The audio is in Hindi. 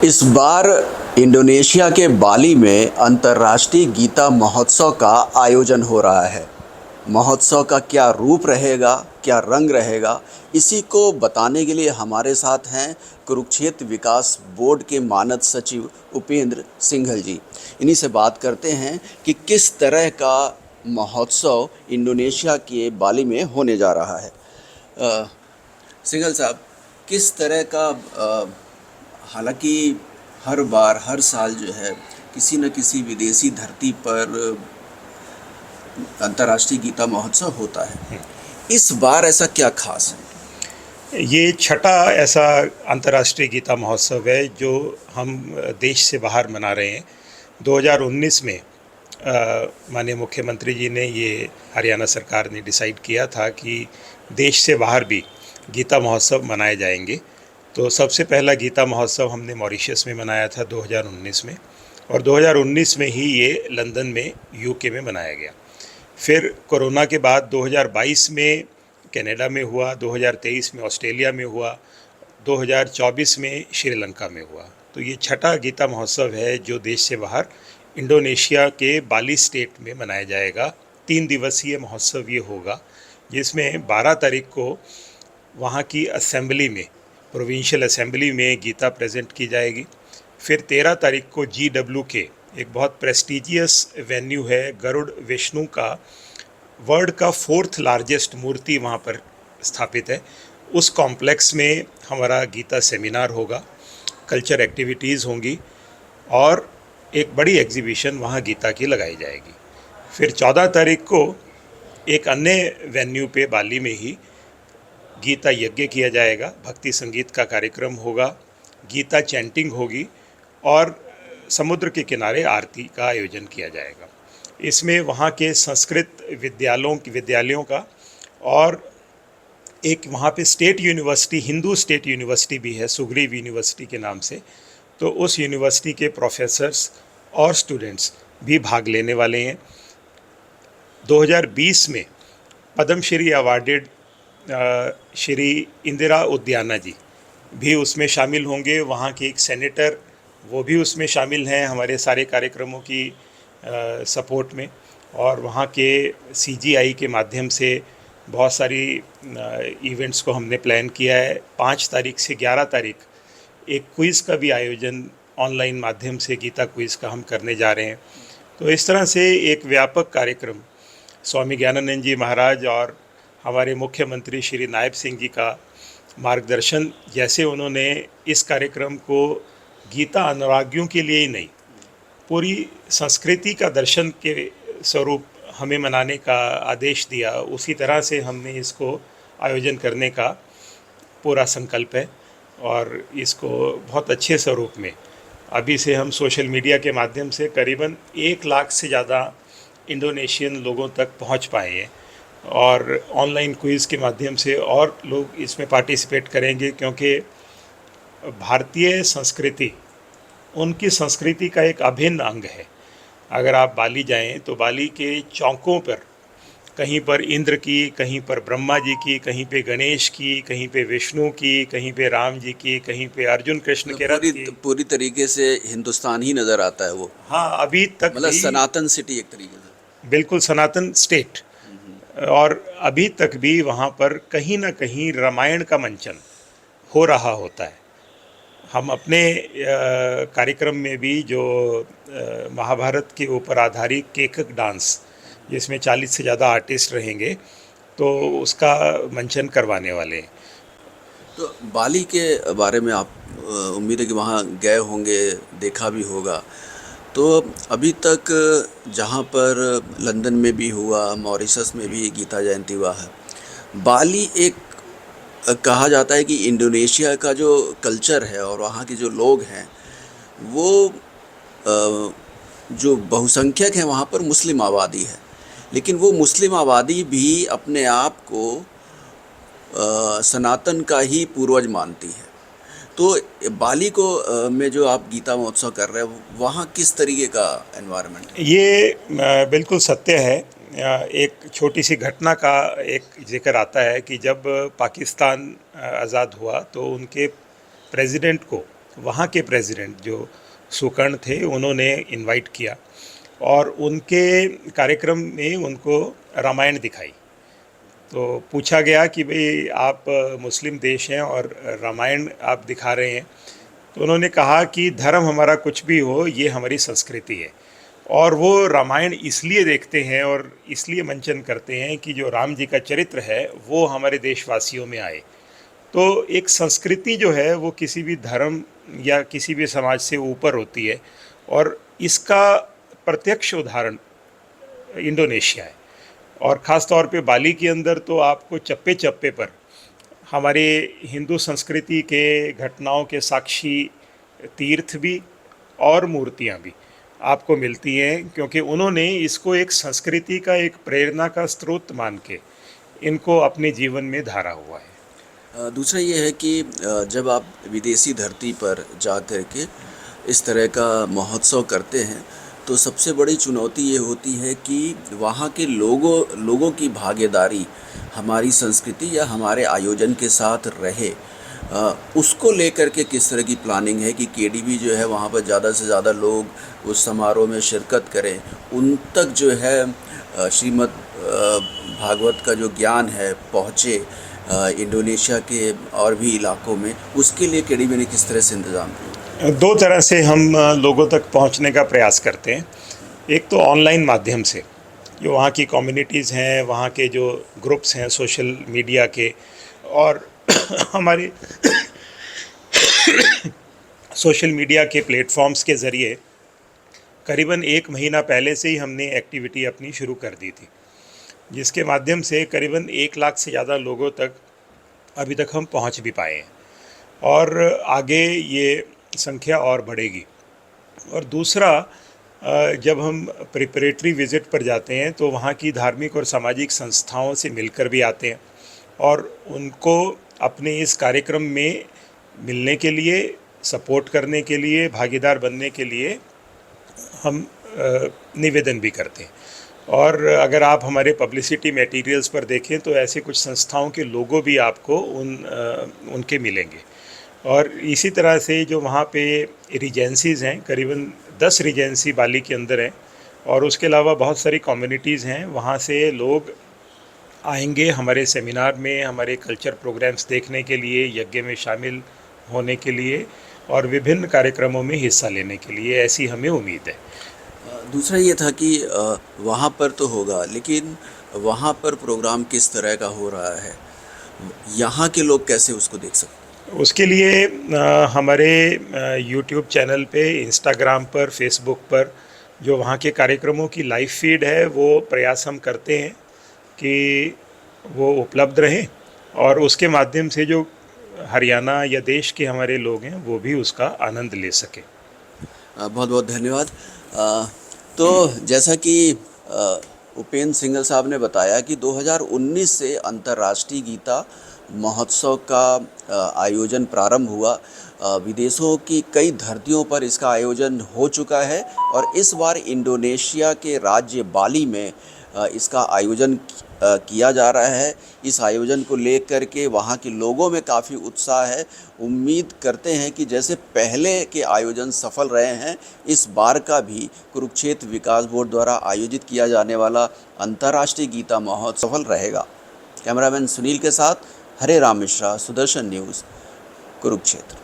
इस बार इंडोनेशिया के बाली में अंतर्राष्ट्रीय गीता महोत्सव का आयोजन हो रहा है। महोत्सव का क्या रूप रहेगा, क्या रंग रहेगा, इसी को बताने के लिए हमारे साथ हैं कुरुक्षेत्र विकास बोर्ड के मानद सचिव उपेंद्र सिंघल जी। इन्हीं से बात करते हैं कि किस तरह का महोत्सव इंडोनेशिया के बाली में होने जा रहा है। सिंघल साहब, किस तरह का हालांकि हर बार हर साल जो है किसी न किसी विदेशी धरती पर अंतर्राष्ट्रीय गीता महोत्सव होता है। इस बार ऐसा क्या खास ये छठा ऐसा अंतर्राष्ट्रीय गीता महोत्सव है जो हम देश से बाहर मना रहे हैं। 2019 में माननीय मुख्यमंत्री जी ने ये हरियाणा सरकार ने डिसाइड किया था कि देश से बाहर भी गीता महोत्सव मनाए जाएंगे। तो सबसे पहला गीता महोत्सव हमने मॉरिशस में मनाया था 2019 में, और 2019 में ही ये लंदन में यूके में मनाया गया। फिर कोरोना के बाद 2022 में कनाडा में हुआ, 2023 में ऑस्ट्रेलिया में हुआ, 2024 में श्रीलंका में हुआ। तो ये छठा गीता महोत्सव है जो देश से बाहर इंडोनेशिया के बाली स्टेट में मनाया जाएगा। 3 दिवसीय महोत्सव ये होगा, जिसमें 12 तारीख को वहाँ की असेंबली में, प्रोविंशियल असेंबली में गीता प्रेजेंट की जाएगी। फिर 13 तारीख को GW एक बहुत प्रेस्टिजियस वेन्यू है, गरुड़ विष्णु का वर्ल्ड का 4th लार्जेस्ट मूर्ति वहाँ पर स्थापित है। उस कॉम्प्लेक्स में हमारा गीता सेमिनार होगा, कल्चर एक्टिविटीज़ होंगी और एक बड़ी एग्जीबिशन वहाँ गीता की लगाई जाएगी। फिर 14 तारीख को एक अन्य वेन्यू पे बाली में ही गीता यज्ञ किया जाएगा, भक्ति संगीत का कार्यक्रम होगा, गीता चैंटिंग होगी और समुद्र के किनारे आरती का आयोजन किया जाएगा। इसमें वहाँ के संस्कृत विद्यालयों का और एक वहाँ पे state university, Hindu state university भी है, सुग्रीव यूनिवर्सिटी के नाम से। तो उस यूनिवर्सिटी के प्रोफेसर्स और स्टूडेंट्स भी भाग लेने वाले हैं। 2020 में पद्मश्री अवार्डेड श्री इंदिरा उद्याना जी भी उसमें शामिल होंगे। वहाँ के एक सेनेटर, वो भी उसमें शामिल हैं हमारे सारे कार्यक्रमों की सपोर्ट में। और वहाँ के CGI के माध्यम से बहुत सारी इवेंट्स को हमने प्लान किया है। 5 तारीख से 11 तारीख एक क्विज़ का भी आयोजन ऑनलाइन माध्यम से, गीता क्विज़ का हम करने जा रहे हैं। तो इस तरह से एक व्यापक कार्यक्रम स्वामी ज्ञानानंद जी महाराज और हमारे मुख्यमंत्री श्री नायब सिंह जी का मार्गदर्शन, जैसे उन्होंने इस कार्यक्रम को गीता अनुरागियों के लिए ही नहीं, पूरी संस्कृति का दर्शन के स्वरूप हमें मनाने का आदेश दिया, उसी तरह से हमने इसको आयोजन करने का पूरा संकल्प है। और इसको बहुत अच्छे स्वरूप में अभी से हम सोशल मीडिया के माध्यम से करीबन 1 लाख से ज़्यादा इंडोनेशियन लोगों तक पहुंच पाए हैं, और ऑनलाइन क्विज़ के माध्यम से और लोग इसमें पार्टिसिपेट करेंगे, क्योंकि भारतीय संस्कृति उनकी संस्कृति का एक अभिन्न अंग है। अगर आप बाली जाएं तो बाली के चौकों पर कहीं पर इंद्र की, कहीं पर ब्रह्मा जी की, कहीं पे गणेश की, कहीं पे विष्णु की, कहीं पे राम जी की, कहीं पे अर्जुन कृष्ण के रथ की। पूरी तरीके से हिंदुस्तान ही नज़र आता है वो, हाँ, अभी तक मतलब भी सनातन सिटी एक तरीके से। बिल्कुल सनातन स्टेट। और अभी तक भी वहाँ पर कहीं ना कहीं रामायण का मंचन हो रहा होता है। हम अपने कार्यक्रम में भी जो महाभारत के ऊपर आधारित केकक डांस, जिसमें 40 से ज़्यादा आर्टिस्ट रहेंगे, तो उसका मंचन करवाने वाले हैं। तो बाली के बारे में आप उम्मीद है कि वहाँ गए होंगे, देखा भी होगा। तो अभी तक जहाँ पर लंदन में भी हुआ, मॉरिशस में भी गीता जयंती हुआ है, बाली एक कहा जाता है कि इंडोनेशिया का जो कल्चर है और वहाँ के जो लोग हैं वो जो बहुसंख्यक हैं वहाँ पर मुस्लिम आबादी है, लेकिन वो मुस्लिम आबादी भी अपने आप को सनातन का ही पूर्वज मानती है। तो बाली को में जो आप गीता महोत्सव कर रहे हैं, वहाँ किस तरीके का एनवायरनमेंट है? ये बिल्कुल सत्य है। एक छोटी सी घटना का एक जिक्र आता है कि जब पाकिस्तान आज़ाद हुआ तो उनके प्रेसिडेंट को वहाँ के प्रेसिडेंट जो सुकर्ण थे उन्होंने इनवाइट किया और उनके कार्यक्रम में उनको रामायण दिखाई। तो पूछा गया कि भाई आप मुस्लिम देश हैं और रामायण आप दिखा रहे हैं। तो उन्होंने कहा कि धर्म हमारा कुछ भी हो, ये हमारी संस्कृति है। और वो रामायण इसलिए देखते हैं और इसलिए मंचन करते हैं कि जो राम जी का चरित्र है वो हमारे देशवासियों में आए। तो एक संस्कृति जो है वो किसी भी धर्म या किसी भी समाज से ऊपर होती है और इसका प्रत्यक्ष उदाहरण इंडोनेशिया है। और ख़ास तौर पे बाली के अंदर तो आपको चप्पे चप्पे पर हमारे हिंदू संस्कृति के घटनाओं के साक्षी तीर्थ भी और मूर्तियाँ भी आपको मिलती हैं, क्योंकि उन्होंने इसको एक संस्कृति का, एक प्रेरणा का स्रोत मान के इनको अपने जीवन में धारा हुआ है। दूसरा ये है कि जब आप विदेशी धरती पर जा कर के इस तरह का महोत्सव करते हैं तो सबसे बड़ी चुनौती ये होती है कि वहाँ के लोगों की भागीदारी हमारी संस्कृति या हमारे आयोजन के साथ रहे। उसको लेकर के किस तरह की प्लानिंग है कि केडीबी जो है वहाँ पर ज़्यादा से ज़्यादा लोग उस समारोह में शिरकत करें, उन तक जो है श्रीमद् भागवत का जो ज्ञान है पहुँचे इंडोनेशिया के और भी इलाकों में, उसके लिए केडीबी ने किस तरह से इंतज़ाम किया? दो तरह से हम लोगों तक पहुंचने का प्रयास करते हैं। एक तो ऑनलाइन माध्यम से, जो वहाँ की कम्युनिटीज़ हैं, वहाँ के जो ग्रुप्स हैं सोशल मीडिया के, और हमारे सोशल मीडिया के प्लेटफॉर्म्स के ज़रिए करीबन 1 महीना पहले से ही हमने एक्टिविटी अपनी शुरू कर दी थी, जिसके माध्यम से करीबन 1 लाख से ज़्यादा लोगों तक अभी तक हम पहुंच भी पाए हैं और आगे ये संख्या और बढ़ेगी। और दूसरा, जब हम प्रिपरेटरी विज़िट पर जाते हैं तो वहाँ की धार्मिक और सामाजिक संस्थाओं से मिलकर भी आते हैं और उनको अपने इस कार्यक्रम में मिलने के लिए, सपोर्ट करने के लिए, भागीदार बनने के लिए हम निवेदन भी करते हैं। और अगर आप हमारे पब्लिसिटी मटेरियल्स पर देखें तो ऐसे कुछ संस्थाओं के लोगो भी आपको उनके मिलेंगे। और इसी तरह से जो वहाँ पे रिजेंसीज़ हैं, करीबन 10 रिजेंसी बाली के अंदर हैं, और उसके अलावा बहुत सारी कम्युनिटीज़ हैं, वहाँ से लोग आएंगे हमारे सेमिनार में, हमारे कल्चर प्रोग्राम्स देखने के लिए, यज्ञ में शामिल होने के लिए और विभिन्न कार्यक्रमों में हिस्सा लेने के लिए, ऐसी हमें उम्मीद है। दूसरा ये था कि वहाँ पर तो होगा, लेकिन वहाँ पर प्रोग्राम किस तरह का हो रहा है, यहाँ के लोग कैसे उसको देख सकते हैं? उसके लिए हमारे यूट्यूब चैनल पे, इंस्टाग्राम पर, फेसबुक पर जो वहाँ के कार्यक्रमों की लाइव फीड है वो प्रयास हम करते हैं कि वो उपलब्ध रहें और उसके माध्यम से जो हरियाणा या देश के हमारे लोग हैं वो भी उसका आनंद ले सकें। बहुत बहुत धन्यवाद। तो जैसा कि उपेंद्र सिंघल साहब ने बताया कि 2019 से अंतर्राष्ट्रीय गीता महोत्सव का आयोजन प्रारंभ हुआ। विदेशों की कई धरतियों पर इसका आयोजन हो चुका है और इस बार इंडोनेशिया के राज्य बाली में इसका आयोजन किया जा रहा है। इस आयोजन को लेकर के वहाँ के लोगों में काफ़ी उत्साह है। उम्मीद करते हैं कि जैसे पहले के आयोजन सफल रहे हैं, इस बार का भी कुरुक्षेत्र विकास बोर्ड द्वारा आयोजित किया जाने वाला अंतर्राष्ट्रीय गीता महोत्सव सफल रहेगा। कैमरामैन सुनील के साथ हरे राम मिश्रा, सुदर्शन न्यूज़, कुरुक्षेत्र।